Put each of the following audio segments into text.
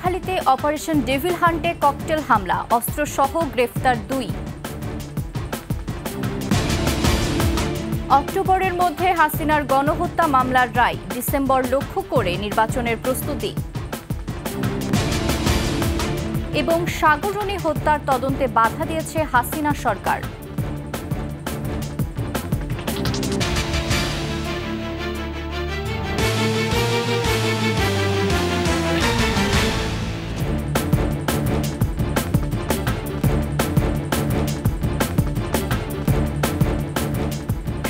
নোয়াখালীতে operation devil হান্টে cocktail হামলা, অস্ত্রসহ গ্রেফতার 2। অক্টোবরের মধ্যে হাসিনার গণহত্যা মামলার রায়, ডিসেম্বর লক্ষ্য করে নির্বাচনের প্রস্তুতি। এবং সাগররণী হত্যার তদন্তে বাধা দিয়েছে হাসিনা সরকার।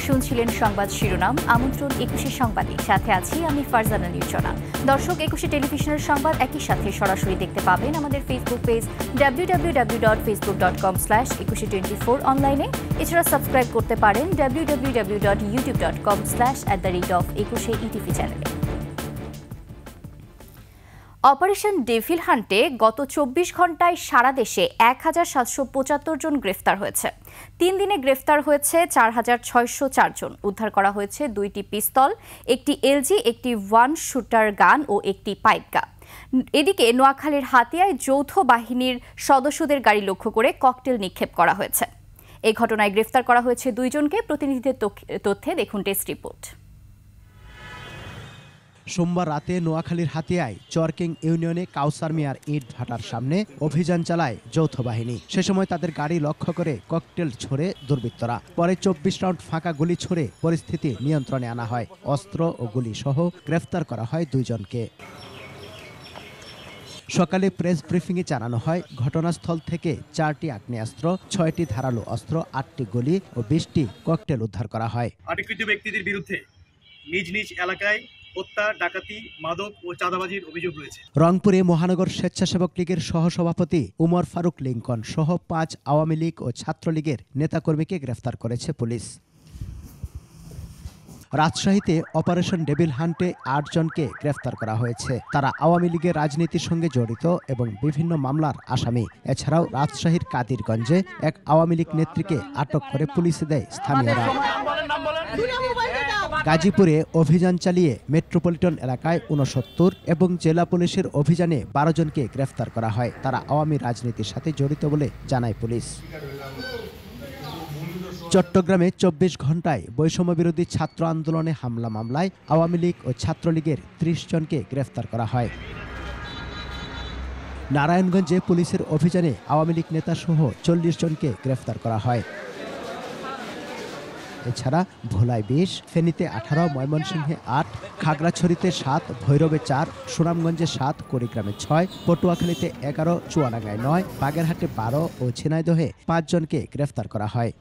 শুনছিলেন সংবাদ শিরোনাম, আমন্ত্রণ 21 সংবাদে, সাথে আছি আমি ফারজানা নির্জনা। দর্শক, 21 টেলিভিশনের সংবাদ একই সাথে সরাসরি দেখতে পাবেন আমাদের ফেসবুক পেজ www.facebook.com/2124 অনলাইনে। এছাড়া সাবস্ক্রাইব করতে পারেন www.youtube.com/@21etv চ্যানেলে। অপারেশন ডেভিল হান্টে গত 24 ঘণ্টায় সারা দেশে 1775 জন গ্রেফতার হয়েছে। 3 দিনে গ্রেফতার হয়েছে 4604 জন। উদ্ধার করা হয়েছে 2টি পিস্তল, একটি এলজি, একটি ওয়ান শুটার গান ও একটি পাইপ গান। এদিকে নোয়াখালীর হাতিয়ায় যৌথ বাহিনীর সদস্যদের গাড়ি লক্ষ্য করে ককটেল নিক্ষেপ করা হয়েছে। এই ঘটনায় গ্রেফতার করা হয়েছে 2 জনকে। প্রতিনিধিদের তথ্যে দেখুন টেস্ট রিপোর্ট। সোমবার রাতে নোয়াখালীর হাতিয়ায় চরকিং ইউনিয়নে কাউসার মিয়ার ইট ভাটার সামনে অভিযান চালায় যৌথ বাহিনী। সে সময় তাদের গাড়ি লক্ষ্য করে ককটেল ছোড়ে দুর্বৃত্তরা। পরে 24 রাউন্ড ফাঁকা গুলি ছুড়ে পরিস্থিতি নিয়ন্ত্রণে আনা হয়। অস্ত্র ও গুলি সহ গ্রেফতার করা হয় 2 জনকে। সকালে প্রেস ব্রিফিংয়ে জানানো হয়, ঘটনাস্থল থেকে 4টি আগ্নেয়াস্ত্র, 6টি ধারালো অস্ত্র, 8টি গুলি ও 20টি ককটেল উদ্ধার করা হয়। আটককৃত ব্যক্তিদের বিরুদ্ধে নিজ নিজ এলাকায় হত্যা, ডাকাতি, মাদক ও চাঁদাবাজির অভিযোগ রয়েছে। রংপুরে মহানগর স্বেচ্ছাসেবক লীগের সহসভাপতি উমর ফারুক লিংকন সহ 5 আওয়ামী লীগ ও ছাত্রলীগের নেতাকর্মীকে গ্রেফতার করেছে পুলিশ। রাজশাহীতে অপারেশন ডেভিল হান্টে 8 জনকে গ্রেফতার করা হয়েছে। তারা আওয়ামী লীগের রাজনীতির সঙ্গে জড়িত এবং বিভিন্ন মামলার আসামি। এছাড়াও রাজশাহীর কাদিরগঞ্জে এক আওয়ামী লীগ নেত্রীকে আটক করে পুলিশে দেয় স্থানীয়রা। গাজীপুরে অভিযান চালিয়ে মেট্রোপলিটন এলাকায় 69 এবং জেলা পুলিশের অভিযানে 12 জনকে গ্রেফতার করা হয়। তারা আওয়ামী রাজনীতির সাথে জড়িত বলে জানায় পুলিশ। চট্টগ্রামে 24 ঘণ্টায় বৈষম্য বিরোধী ছাত্র আন্দোলনে হামলা মামলায় আওয়ামী লীগ ও ছাত্রলীগের 30 জনকে গ্রেফতার করা হয়। নারায়ণগঞ্জে পুলিশের অভিযানে আওয়ামী লীগ নেতাসহ 40 জনকে গ্রেফতার করা হয়। এছাড়া ভোলায় 20, ফেনীতে 18, ময়মনসিংহে 8, খাগড়াছড়িতে 7, ভৈরবে 4, সুনামগঞ্জে 7, কুড়িগ্রামে 6, পটুয়াখালীতে 11, চুয়াডাঙ্গায় 9, বাগেরহাটে 12 ও ঝিনাইদহে 5 জনকে গ্রেফতার করা হয়।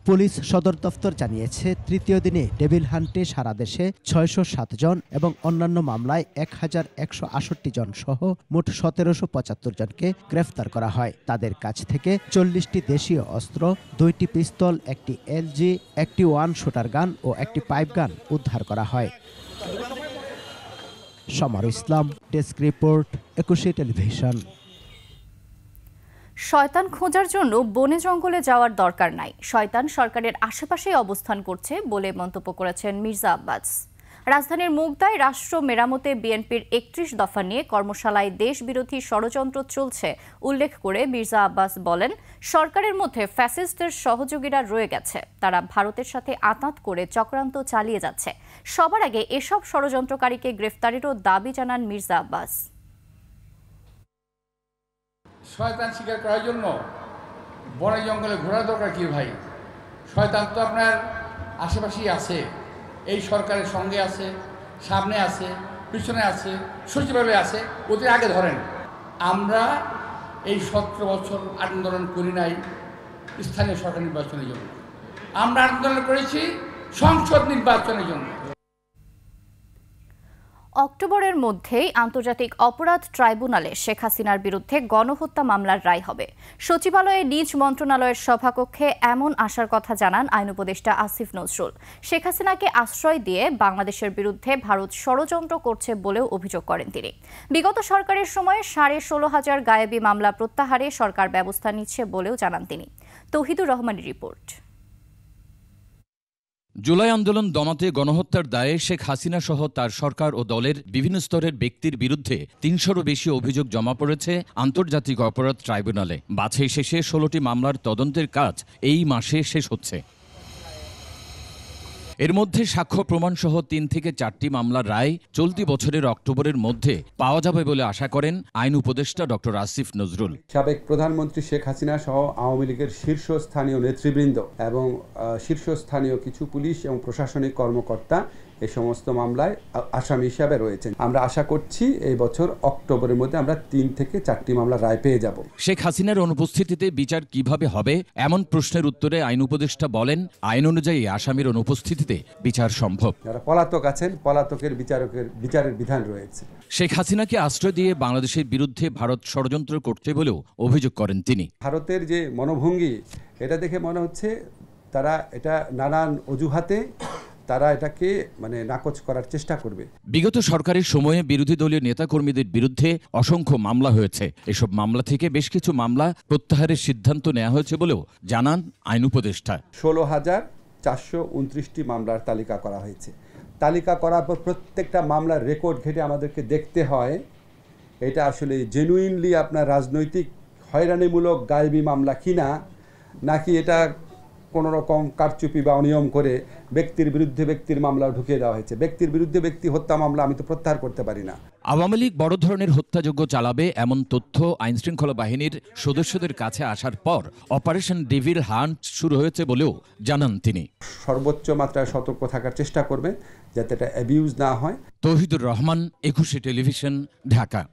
পুলিশ সদর দফতর জানিয়েছে, তৃতীয় দিনে ডেভিল হান্টে সারা দেশে 607 জন এবং অন্যান্য মামলায় 1168 জন সহ মোট 1775 জনকে গ্রেফতার করা হয়। তাদের কাছ থেকে 40টি দেশীয় অস্ত্র, 2টি পিস্তল, একটি এলজি, একটি ওয়ান শুটার গান ও একটি পাইপ গান উদ্ধার করা হয়। সমর ইসলাম, ডেস্ক রিপোর্ট, 21 টেলিভিশন। শয়তান খোঁজার জন্য বনে জঙ্গলে যাওয়ার দরকার নাই, শয়তান সরকারের আশেপাশেই অবস্থান করছে বলে মন্তব্য করেছেন মির্জা আব্বাস। রাজধানীর মুগদায় রাষ্ট্র মেরামতে বিএনপির 31 দফা নিয়ে কর্মশালায় দেশ বিরোধী ষড়যন্ত্র চলছে উল্লেখ করে মির্জা আব্বাস বলেন, সরকারের মধ্যে ফ্যাসিস্টদের সহযোগীরা রয়ে গেছে। তারা ভারতের সাথে আঁতাত করে চক্রান্ত চালিয়ে যাচ্ছে। সবার আগে এসব ষড়যন্ত্রকারীকে গ্রেফতারেরও দাবি জানান মির্জা আব্বাস। শয়তান শিকার করার জন্য বনে জঙ্গলে ঘোরার দরকার কি ভাই? শয়তান তো আপনার আশেপাশেই আছে, এই সরকারের সঙ্গে আছে, সামনে আছে, পিছনে আছে, সচিবালয়ে আছে, ওদের আগে ধরেন। আমরা এই 17 বছর আন্দোলন করি নাই স্থানীয় সরকার নির্বাচনের জন্য, আমরা আন্দোলন করেছি সংসদ নির্বাচনের জন্য। অক্টোবরের মধ্যেই আন্তর্জাতিক অপরাধ ট্রাইব্যুনালে শেখ হাসিনার বিরুদ্ধে গণহত্যা মামলার রায় হবে। সচিবালয়ে নিজ মন্ত্রণালয়ের সভাকক্ষে এমন আশার কথা জানান আইন উপদেষ্টা আসিফ নজরুল। শেখ হাসিনাকে আশ্রয় দিয়ে বাংলাদেশের বিরুদ্ধে ভারত ষড়যন্ত্র করছে বলেও অভিযোগ করেন তিনি। বিগত সরকারের সময়ে 16,500 গায়েবী মামলা প্রত্যাহারে সরকার ব্যবস্থা নিচ্ছে বলেও জানান তিনি। তৌহিদুর রহমানের রিপোর্ট। জুলাই আন্দোলন দমাতে গণহত্যার দায়ে শেখ হাসিনা সহ তার সরকার ও দলের বিভিন্ন স্তরের ব্যক্তির বিরুদ্ধে ৩০০রও বেশি অভিযোগ জমা পড়েছে আন্তর্জাতিক অপরাধ ট্রাইব্যুনালে। বাছাই শেষে ১৬টি মামলার তদন্তের কাজ এই মাসে শেষ হচ্ছে। এর মধ্যে সাক্ষ্য প্রমাণসহ ৩ থেকে 4টি মামলার রায় চলতি বছরের অক্টোবরের মধ্যে পাওয়া যাবে বলে আশা করেন আইন উপদেষ্টা ডক্টর আসিফ নজরুল। সাবেক প্রধানমন্ত্রী শেখ হাসিনা সহ আওয়ামী লীগের শীর্ষস্থানীয় নেতৃবৃন্দ এবং শীর্ষস্থানীয় কিছু পুলিশ এবং প্রশাসনিক কর্মকর্তা এই সমস্ত মামলায় আসামি হিসাবে রয়েছেন। আমরা আশা করছি এই বছর অক্টোবরের মধ্যে আমরা 3 থেকে 4টি মামলার রায় পেয়ে যাব। শেখ হাসিনার অনুপস্থিতিতে বিচার কিভাবে হবে এমন প্রশ্নের উত্তরে আইন উপদেষ্টা বলেন, আইন অনুযায়ী আসামির অনুপস্থিতিতে বিচার সম্ভব। যারা পলাতক আছেন, পলাতকের বিচারের বিধান রয়েছে। শেখ হাসিনাকে আশ্রয় দিয়ে বাংলাদেশের বিরুদ্ধে ভারত ষড়যন্ত্র করছে বলেও অভিযোগ করেন তিনি। ভারতের যে মনোভঙ্গি, এটা দেখে মনে হচ্ছে তারা এটা নানান অজুহাতে তারা এটাকে নাকচ করার চেষ্টা করবে। বিগত সরকারের সময়ে বিরোধী দলীয় নেতাকর্মীদের বিরুদ্ধে অসংখ্য মামলা হয়েছে। এসব মামলা থেকে বেশ কিছু মামলা প্রত্যাহারের সিদ্ধান্ত নেওয়া হয়েছে বলেও জানান আইন উপদেষ্টা। 16,429টি মামলার তালিকা করা হয়েছে। তালিকা করার পর প্রত্যেকটা মামলার রেকর্ড ঘেটে আমাদেরকে দেখতে হয় এটা আসলে জেনুইনলি আপনার রাজনৈতিক হয়রানিমূলক গায়েবী মামলা কিনা, নাকি এটা কোনো রকম কারচুপি বা অনিয়ম করে ব্যক্তির বিরুদ্ধে ব্যক্তির মামলা ঢুকিয়ে দেওয়া হয়েছে। ব্যক্তির বিরুদ্ধে ব্যক্তি হত্যা মামলা আমি তো প্রত্যাহার করতে পারি না। আওয়ামী লীগ বড় ধরনের হত্যাযজ্ঞ চালাবে এমন তথ্য আইনশৃঙ্খলা বাহিনীর সদস্যদের কাছে আসার পর অপারেশন ডেভিল হান্ট শুরু হয়েছে বলেও জানান তিনি। সর্বোচ্চ মাত্রায় সতর্ক থাকার চেষ্টা করবে যাতে এটা অ্যাবিউজ না হয়। তৌহিদুর রহমান, 21 টেলিভিশন, ঢাকা।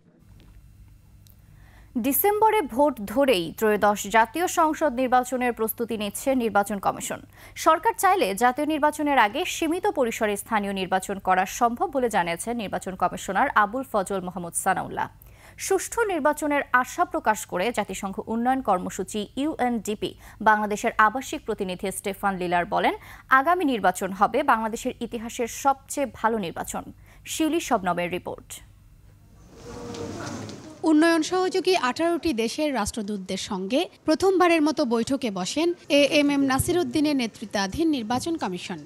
ডিসেম্বরে ভোট ধরেই ত্রয়োদশ জাতীয় সংসদ নির্বাচনের প্রস্তুতি নিচ্ছে নির্বাচন কমিশন। সরকার চাইলে জাতীয় নির্বাচনের আগে সীমিত পরিসরে স্থানীয় নির্বাচন করা সম্ভব বলে জানিয়েছেন নির্বাচন কমিশনার আবুল ফজল মোহাম্মদ সানাউল্লাহ। সুষ্ঠু নির্বাচনের আশা প্রকাশ করে জাতিসংঘ উন্নয়ন কর্মসূচি UNDP বাংলাদেশের আবাসিক প্রতিনিধি স্টেফান লিলার বলেন, আগামী নির্বাচন হবে বাংলাদেশের ইতিহাসের সবচেয়ে ভালো নির্বাচন। শিউলি শবনমের রিপোর্ট। উন্নয়ন সহযোগী 18টি দেশের রাষ্ট্রদূতদের সঙ্গে প্রথমবারের মতো বৈঠকে বসেন AMM নাসির উদ্দিনের নেতৃত্বাধীন নির্বাচন কমিশন।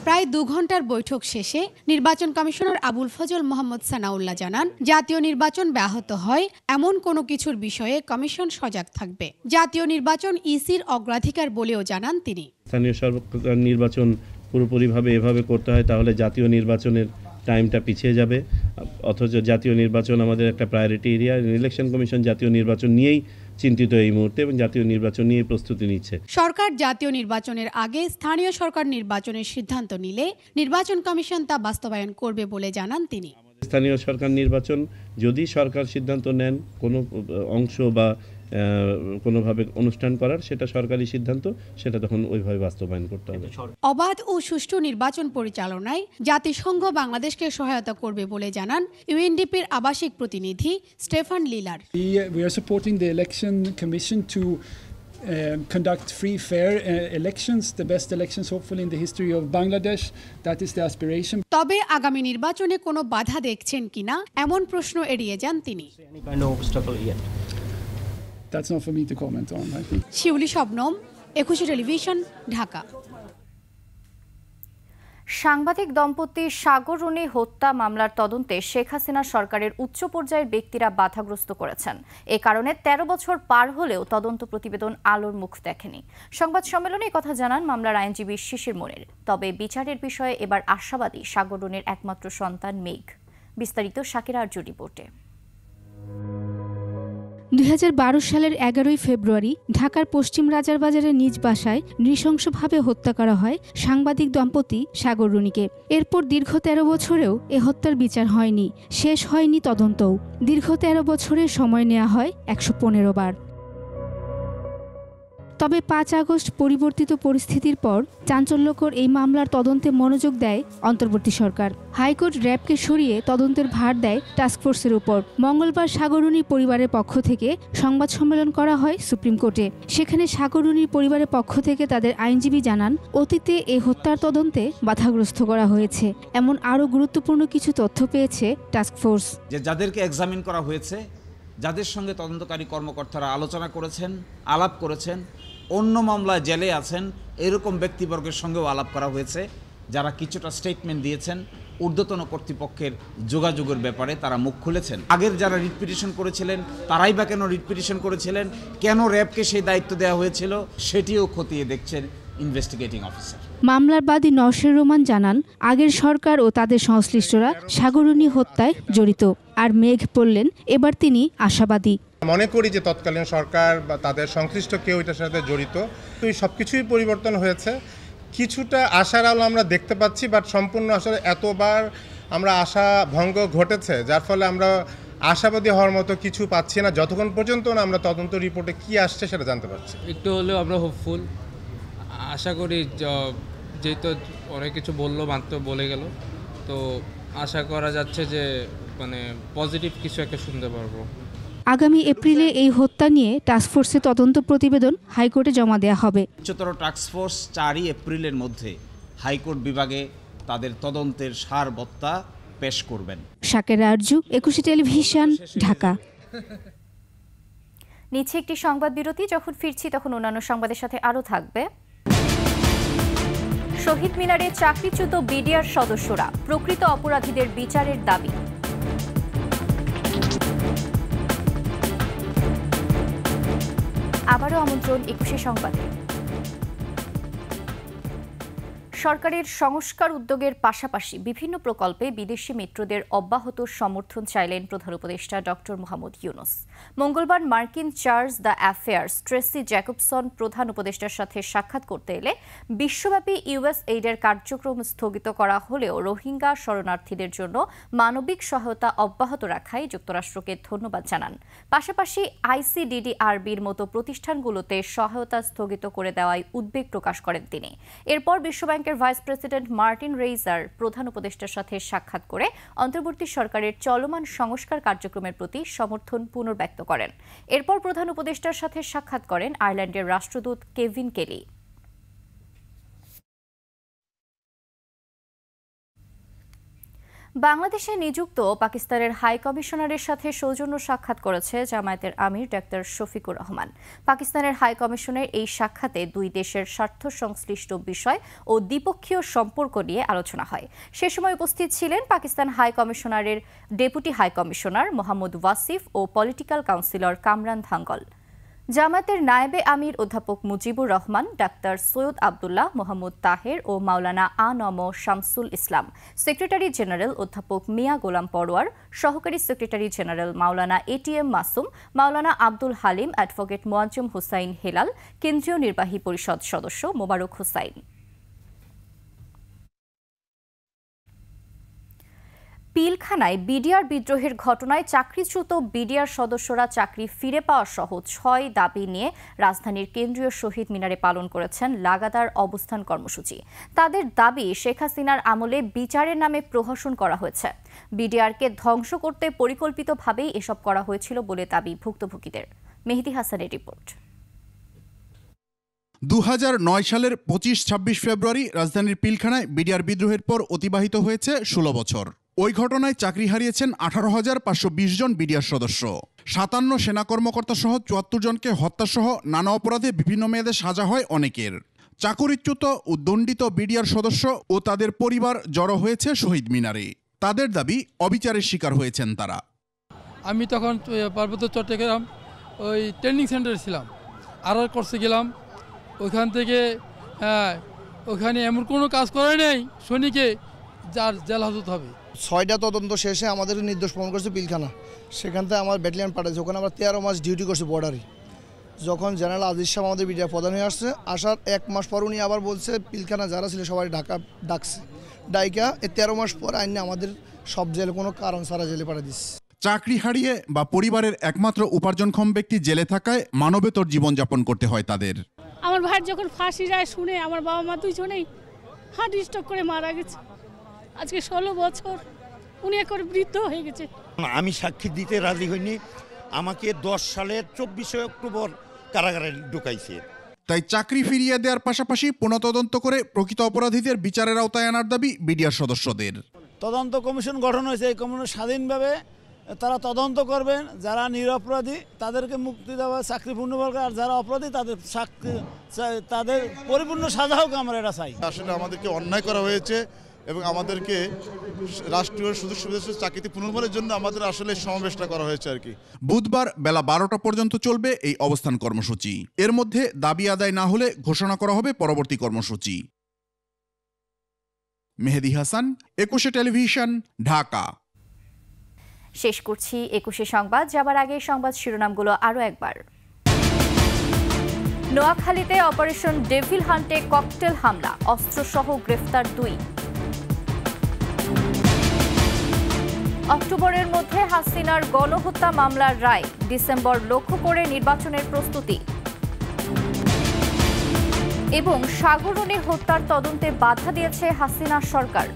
প্রায় 2 ঘন্টার বৈঠক শেষে নির্বাচন কমিশনার আবুল ফজল মোহাম্মদ সানাউল্লাহ জানান, জাতীয় নির্বাচন ব্যাহত হয় এমন কোনো কিছুর বিষয়ে কমিশন সজাগ থাকবে। জাতীয় নির্বাচন ইসির অগ্রাধিকার বলেও জানান তিনি। স্থানীয় সরকার নির্বাচন পুরোপুরিভাবে এভাবে করতে হয় তাহলে জাতীয় নির্বাচনের টাইমটা পিছিয়ে যাবে। অথচ জাতীয় নির্বাচন আমাদের একটা প্রায়োরিটি এরিয়া। ইলেকশন কমিশন জাতীয় নির্বাচন নিয়েই চিন্তিত এই মুহূর্তে এবং জাতীয় নির্বাচন নিয়ে প্রস্তুতি নিচ্ছে। সরকার জাতীয় নির্বাচনের আগে স্থানীয় সরকার নির্বাচনের সিদ্ধান্ত নিলে নির্বাচন কমিশন তা বাস্তবায়ন করবে বলে জানান তিনি। স্থানীয় সরকার নির্বাচন যদি সরকার সিদ্ধান্ত নেন কোনো অংশ বা কোনোভাবে অনুষ্ঠান করার, সেটা সরকারি সিদ্ধান্ত, সেটা তখন ওইভাবে বাস্তবায়ন করতে হবে। অবাধ ও সুষ্ঠু নির্বাচন পরিচালনায় জাতিসংঘ বাংলাদেশকে সহায়তা করবে বলে জানান UNDPর আবাসিক প্রতিনিধি Stefan লিলার। We are supporting the election commission to conduct free, fair elections, the best elections hopefully in the history of Bangladesh. That is the aspiration. তবে আগামী নির্বাচনে কোনো বাধা দেখছেন কিনা এমন প্রশ্ন এড়িয়ে যান তিনি। That's not for me to comment on, I think. Shiuli Shabnam, 21 television, Dhaka. সাংবাদিক দম্পতি সাগর রুনি হত্যা মামলার তদন্তে শেখ হাসিনা সরকারের উচ্চ পর্যায়ের ব্যক্তিরা বাধাগ্রস্ত করেছেন। এ কারণে 13 বছর পার হলেও তদন্ত প্রতিবেদন আলোর মুখ দেখেনি। সংবাদ সম্মেলনে কথা জানান মামলার আইনজীবী শিশির মনির। তবে বিচারের বিষয়ে এবার আশাবাদী সাগর রুনির একমাত্র সন্তান মেঘ। বিস্তারিত শাকিরা আরজুর রিপোর্টে। 2012 সালের 11 ফেব্রুয়ারি ঢাকার পশ্চিম রাজারবাজারের নিজ বাসায় নৃশংসভাবে হত্যা করা হয় সাংবাদিক দম্পতি সাগর রুনিকে। এরপর দীর্ঘ 13 বছরেও এ হত্যার বিচার হয়নি, শেষ হয়নি তদন্তও। দীর্ঘ 13 বছরের সময় নেওয়া হয় 115 বার। তবে 5 আগস্ট পরিবর্তিত পরিস্থিতির পর চাঞ্চল্যকর এই মামলার তদন্তে মনোযোগ দেয় অন্তর্বর্তী সরকার। হাইকোর্ট র্যাবকে সরিয়ে তদন্তের ভার দেয় টাস্কফোর্সের উপর। মঙ্গলবার সাগর রুনির পরিবারের পক্ষ থেকে সংবাদ সম্মেলন করা হয় সুপ্রিম কোর্টে। সেখানে সাগর রুনির পরিবারের পক্ষ থেকে তাদের আইনজীবী জানান, অতীতে এই হত্যার তদন্তে বাধাগ্রস্ত করা হয়েছে। এমন আরও গুরুত্বপূর্ণ কিছু তথ্য পেয়েছে টাস্কফোর্স। যাদেরকে এক্সামিন করা হয়েছে, যাদের সঙ্গে তদন্তকারী কর্মকর্তারা আলোচনা করেছেন, আলাপ করেছেন, অন্য মামলায় জেলে আছেন এরকম ব্যক্তিবর্গের সঙ্গেও আলাপ করা হয়েছে, যারা কিছুটা স্টেটমেন্ট দিয়েছেন ঊর্ধ্বতন কর্তৃপক্ষের যোগাযোগের ব্যাপারে তারা মুখ খুলেছেন। আগের যারা রিট পিটিশন করেছিলেন তারাই বা কেন রিট পিটিশন করেছিলেন, কেন র্যাবকে সেই দায়িত্ব দেওয়া হয়েছিল, সেটিও খতিয়ে দেখছেন ইনভেস্টিগেটিং অফিসার। মামলার বাদী নওশের রহমান জানান, আগের সরকার ও তাদের সংশ্লিষ্টরা সাগরনী হত্যায় জড়িত। আর মেঘ বললেন, এবার তিনি আশাবাদী। মনে করি যে তৎকালীন সরকার বা তাদের সংশ্লিষ্ট কেউ এটার সাথে জড়িত। তো এই সব কিছুই পরিবর্তন হয়েছে, কিছুটা আশার আলো আমরা দেখতে পাচ্ছি, বাট সম্পূর্ণ আসলে এতবার আমরা আশা ভঙ্গ ঘটেছে, যার ফলে আমরা আশাবাদী হওয়ার মতো কিছু পাচ্ছি না যতক্ষণ পর্যন্ত না আমরা তদন্ত রিপোর্টে কি আসছে সেটা জানতে পারছি। একটু হলেও আমরা হোপফুল, আশা করি যেহেতু অনেক কিছু বললো, মাত্র বলে গেল, তো আশা করা যাচ্ছে যে মানে পজিটিভ কিছু একটা শুনতে পারবো। আগামী এপ্রিলে এই হত্যা নিয়ে টাস্কফোর্সের তদন্ত প্রতিবেদন হাইকোর্টে জমা দেওয়া হবে। উচ্চতর টাস্কফোর্স 4 এপ্রিলের মধ্যে হাইকোর্ট বিভাগে তাদের তদন্তের সারবত্তা পেশ করবেন। শাকের আরজু, 21 টেলিভিশন, ঢাকা। নিচ্ছে একটি সংবাদ বিরতি, যখন ফিরছি তখন অন্যান্য সংবাদের সাথে আরও থাকবে। শহীদ মিনারে চাকরিচ্যুত বিডিআর সদস্যরা, প্রকৃত অপরাধীদের বিচারের দাবি। আবারও আমন্ত্রণ 21 সংবাদে। সরকারের সংস্কার উদ্যোগের পাশাপাশি বিভিন্ন প্রকল্পে বিদেশি মিত্রদের অব্যাহত সমর্থন চাইলেন প্রধান উপদেষ্টা ডক্টর মোহাম্মদ ইউনূস। মঙ্গলবার মার্কিন charge d' affaires Tracey Jacobson প্রধান উপদেষ্টার সাথে সাক্ষাৎ করতে এলে বিশ্বব্যাপী ইউএস এইডের কার্যক্রম স্থগিত করা হলেও রোহিঙ্গা শরণার্থীদের জন্য মানবিক সহায়তা অব্যাহত রাখায় যুক্তরাষ্ট্রকে ধন্যবাদ জানান। পাশাপাশি আইসিডিডিআরবির মতো প্রতিষ্ঠানগুলোতে সহায়তা স্থগিত করে দেওয়ায় উদ্বেগ প্রকাশ করেন তিনি। এরপর বিশ্বব্যাংকের ভাইস প্রেসিডেন্ট মার্টিন রেইজার প্রধান উপদেষ্টার সাথে সাক্ষাৎ করে অন্তর্বর্তী সরকারের চলমান সংস্কার কার্যক্রমের প্রতি সমর্থন পুনর্ব্যক্ত করেন। এরপর প্রধান উপদেষ্টার সাথে সাক্ষাৎ করেন আয়ারল্যান্ডের রাষ্ট্রদূত কেভিন কেলি। বাংলাদেশে নিযুক্ত পাকিস্তানের হাই কমিশনারের সাথে সৌজন্য সাক্ষাৎ করেছে জামায়াতের আমির ডাক্তার শফিকুর রহমান। পাকিস্তানের হাই কমিশনের এই সাক্ষাতে দুই দেশের স্বার্থ সংশ্লিষ্ট বিষয় ও দ্বিপক্ষীয় সম্পর্ক নিয়ে আলোচনা হয়। সে সময় উপস্থিত ছিলেন পাকিস্তান হাই কমিশনারের deputy high commissioner Mohammad Wasif ও পলিটিক্যাল কাউন্সিলর কামরান ধাঙ্গল। জামায়াতের নায়েবে আমির অধ্যাপক মুজিবুর রহমান, ডাক্তার সৈয়দ আবদুল্লাহ, মোহাম্মদ তাহের ও মাওলানা আ.ন.ম শামসুল ইসলাম, সেক্রেটারি জেনারেল অধ্যাপক মিয়া গোলাম পরোয়ার, সহকারী secretary general Maulana ATM Masum, Maulana Abdul Halim, advocate Moazzem Hussain Helal, কেন্দ্রীয় নির্বাহী পরিষদ সদস্য মোবারক হুসাইন। পিলখানায় বিডিআর বিদ্রোহের ঘটনায় চাকরিচ্যুত বিডিআর সদস্যরা চাকরি ফিরে পাওয়া সহ 6 দাবি নিয়ে রাজধানীর কেন্দ্রীয় শহীদ মিনারে পালন করেছেন লাগাতার অবস্থান কর্মসূচি। তাদের দাবি, শেখ হাসিনার আমলে বিচারের নামে প্রহসন করা হয়েছে। বিডিআরকে ধ্বংস করতে পরিকল্পিতভাবেই এসব করা হয়েছিল বলে দাবি ভুক্তভোগীদের। মেহেদী হাসানের রিপোর্ট। 2009 সালের 25-26 ফেব্রুয়ারি রাজধানীর পিলখানায় বিডিআর বিদ্রোহের পর অতিবাহিত হয়েছে 16 বছর। ওই ঘটনায় চাকরি হারিয়েছেন 18,520 জন বিডিআর সদস্য। 57 সেনা কর্মকর্তা সহ 74 জনকে হত্যাসহ নানা অপরাধে বিভিন্ন মেয়াদে সাজা হয় অনেকের। চাকরিচ্যুত উদ্দণ্ডিত বিডিআর সদস্য ও তাদের পরিবার জড়ো হয়েছে শহীদ মিনারে। তাদের দাবি, অবিচারের শিকার হয়েছেন তারা। আমি তখন পার্বত্য চট্টগ্রাম ওই ট্রেনিং সেন্টারে ছিলাম, আরও কোর্সে গেলাম। ওইখান থেকে ওখানে এমন কোনো কাজ করে নেই শনিকে যার জেল হাজত হবে। 6টা তদন্ত শেষে আমাদের নির্দোষ প্রমাণ করছে পিলখানা। সেখান থেকে আমার ব্যাটালিয়ান পাঠাচ্ছে, ওখানে আমরা 13 মাস ডিউটি করছি বর্ডারে। যখন জেনারেল আজিজ সাহেব আমাদের বিডিআর প্রধান হয়ে আসছে, আসার 1 মাস পর উনি আবার বলছে পিলখানা যারা ছিল সবাই ডাকছে, ডাইকা 13 মাস পর আইনে আমাদের সব জেলে কোনো কারণ ছাড়া জেলে পাঠিয়ে দিচ্ছে। চাকরি হারিয়ে বা পরিবারের একমাত্র উপার্জনক্ষম ব্যক্তি জেলে থাকায় মানবেতর জীবনযাপন করতে হয় তাদের। আমার ভাই যখন ফাঁসি যায় শুনে আমার বাবা মা দুজনেই হার্ট স্ট্রোক করে মারা গেছে। আজকে 16 বছর উনি একবার বৃদ্ধ হয়ে গেছে। আমি সাক্ষী দিতে রাজি হইনি, আমাকে 10 সালের 24 অক্টোবর কারাগারে ঢুকাইছে। তাই চাকরি ফিরিয়ে দেওয়ার পাশাপাশি পুনঃতদন্ত করে প্রকৃত অপরাধীদের বিচারের আওতায় আনার দাবি বিডিআর সদস্যদের। তদন্ত কমিশন গঠন হয়েছে, এই কমিশন স্বাধীনভাবে তারা তদন্ত করবেন, যারা নিরপরাধী তাদেরকে মুক্তি দেওয়া, চাকরি পূর্ণ করবে, আর যারা অপরাধী তাদের পরিপূর্ণ সাজা হোক, আমরা এটা চাই। আসলে আমাদেরকে অন্যায় করা হয়েছে এবং আমাদেরকে রাষ্ট্রীয় সুযোগ সুবিধা চাকরিতে পুনর্বহালের জন্য আমাদের আসলে সমাবেশটা করা হয়েছে আর কি। বুধবার বেলা 12টা পর্যন্ত চলবে এই অবস্থান কর্মসূচি। এর মধ্যে দাবি আদায় না হলে ঘোষণা করা হবে পরবর্তী কর্মসূচি। মেহেদী হাসান, 21 টেলিভিশন, ঢাকা। শেষ করছি 21 সংবাদ। যাবার আগে সংবাদ শিরোনামগুলো আরও একবার। নোয়াখালীতে অপারেশন ডেভিল হান্টে ককটেল হামলা, অস্ত্রসহ গ্রেফতার 2। অক্টোবরের মধ্যে হাসিনার গণহত্যা মামলার রায়, ডিসেম্বর লক্ষ্য করে নির্বাচনের প্রস্তুতি। এবং সাগরনী হত্যার তদন্তে বাধা দিয়েছে হাসিনা সরকার।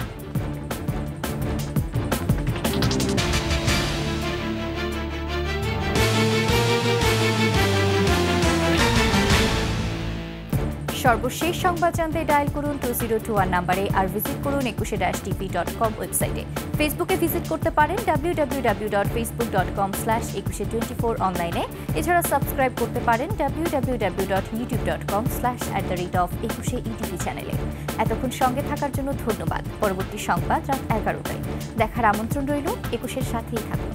সর্বশেষ সংবাদ জানতে ডায়াল করুন 2021 নম্বরে, আর ভিজিট করুন 21-tv.com ওয়েবসাইটে। ফেসবুকে ভিজিট করতে পারেন www.facebook.com/2124 অনলাইনে। এছাড়া সাবস্ক্রাইব করতে পারেন www.youtube.com/@21etv চ্যানেলে। এতক্ষণ সঙ্গে থাকার জন্য ধন্যবাদ। পরবর্তী সংবাদ রাত 11টায় দেখার আমন্ত্রণ রইল। 21-এর সাথেই থাকুন।